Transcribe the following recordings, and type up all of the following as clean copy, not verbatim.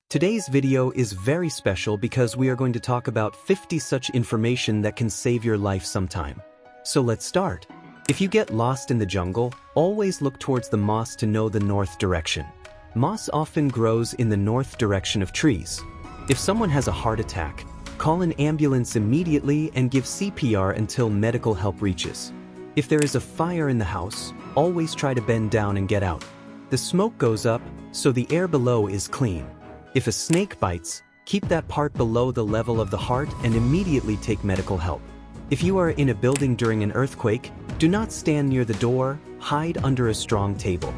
Today's video is very special because we are going to talk about 50 such information that can save your life sometime. So let's start. If you get lost in the jungle, always look towards the moss to know the north direction. Moss often grows in the north direction of trees. If someone has a heart attack, call an ambulance immediately and give CPR until medical help reaches. If there is a fire in the house, always try to bend down and get out. The smoke goes up, so the air below is clean. If a snake bites, keep that part below the level of the heart and immediately take medical help. If you are in a building during an earthquake, do not stand near the door, hide under a strong table.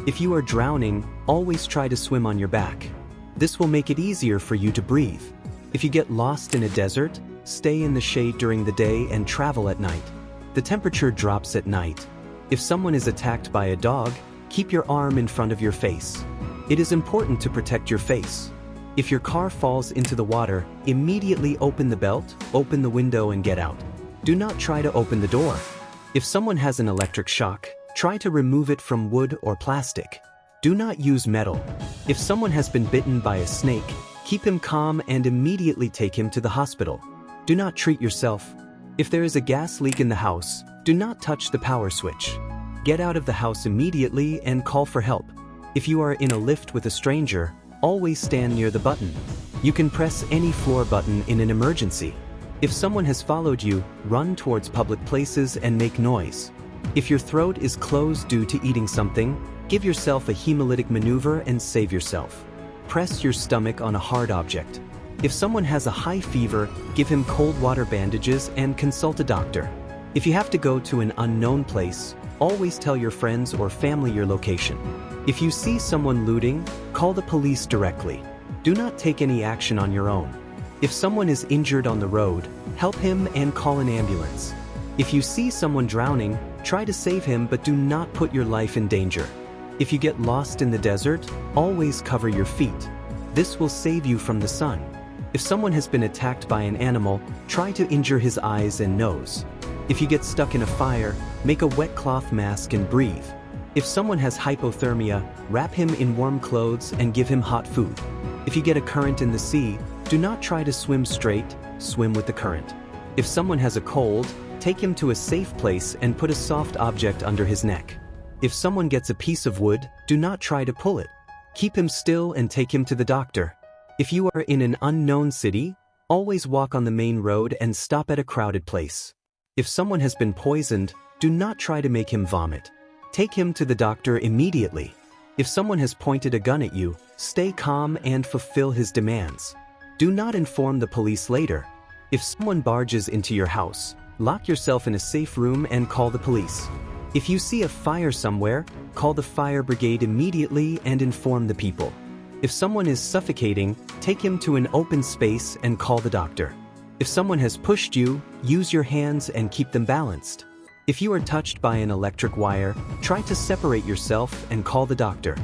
If you are drowning, always try to swim on your back. This will make it easier for you to breathe. If you get lost in a desert, stay in the shade during the day and travel at night. The temperature drops at night. If someone is attacked by a dog, keep your arm in front of your face. It is important to protect your face. If your car falls into the water, immediately open the belt, open the window and get out. Do not try to open the door. If someone has an electric shock, try to remove it from wood or plastic. Do not use metal. If someone has been bitten by a snake, keep him calm and immediately take him to the hospital. Do not treat yourself. If there is a gas leak in the house, do not touch the power switch. Get out of the house immediately and call for help. If you are in a lift with a stranger, always stand near the button. You can press any floor button in an emergency. If someone has followed you, run towards public places and make noise. If your throat is closed due to eating something, give yourself a hemolytic maneuver and save yourself. Press your stomach on a hard object. If someone has a high fever, give him cold water bandages and consult a doctor. If you have to go to an unknown place, always tell your friends or family your location. If you see someone looting, call the police directly. Do not take any action on your own. If someone is injured on the road, help him and call an ambulance. If you see someone drowning, try to save him but do not put your life in danger. If you get lost in the desert, always cover your feet. This will save you from the sun. If someone has been attacked by an animal, try to injure his eyes and nose. If you get stuck in a fire, make a wet cloth mask and breathe. If someone has hypothermia, wrap him in warm clothes and give him hot food. If you get a current in the sea, do not try to swim straight, swim with the current. If someone has a cold, take him to a safe place and put a soft object under his neck. If someone gets a piece of wood, do not try to pull it. Keep him still and take him to the doctor. If you are in an unknown city, always walk on the main road and stop at a crowded place. If someone has been poisoned, do not try to make him vomit. Take him to the doctor immediately. If someone has pointed a gun at you, stay calm and fulfill his demands. Do not inform the police later. If someone barges into your house, lock yourself in a safe room and call the police. If you see a fire somewhere, call the fire brigade immediately and inform the people. If someone is suffocating, take him to an open space and call the doctor. If someone has pushed you, use your hands and keep them balanced. If you are touched by an electric wire, try to separate yourself and call the doctor.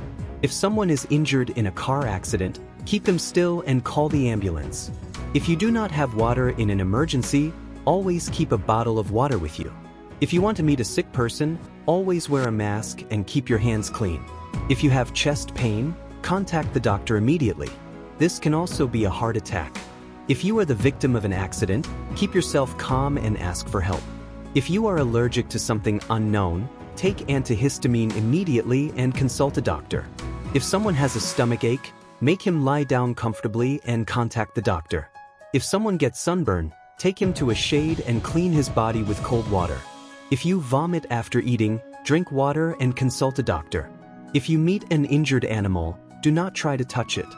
If someone is injured in a car accident, keep them still and call the ambulance. If you do not have water in an emergency, always keep a bottle of water with you. If you want to meet a sick person, always wear a mask and keep your hands clean. If you have chest pain, contact the doctor immediately. This can also be a heart attack. If you are the victim of an accident, keep yourself calm and ask for help. If you are allergic to something unknown, take antihistamine immediately and consult a doctor. If someone has a stomach ache, make him lie down comfortably and contact the doctor. If someone gets sunburn, take him to a shade and clean his body with cold water. If you vomit after eating, drink water and consult a doctor. If you meet an injured animal, do not try to touch it.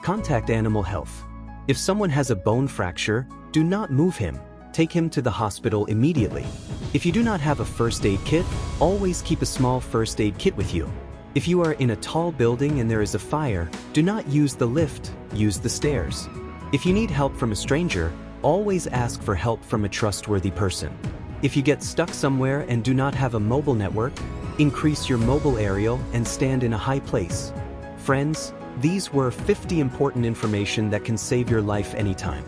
Contact animal health. If someone has a bone fracture, do not move him. Take him to the hospital immediately. If you do not have a first aid kit, always keep a small first aid kit with you. If you are in a tall building and there is a fire, do not use the lift, use the stairs. If you need help from a stranger, always ask for help from a trustworthy person. If you get stuck somewhere and do not have a mobile network, increase your mobile aerial and stand in a high place. Friends, these were 50 important information that can save your life anytime.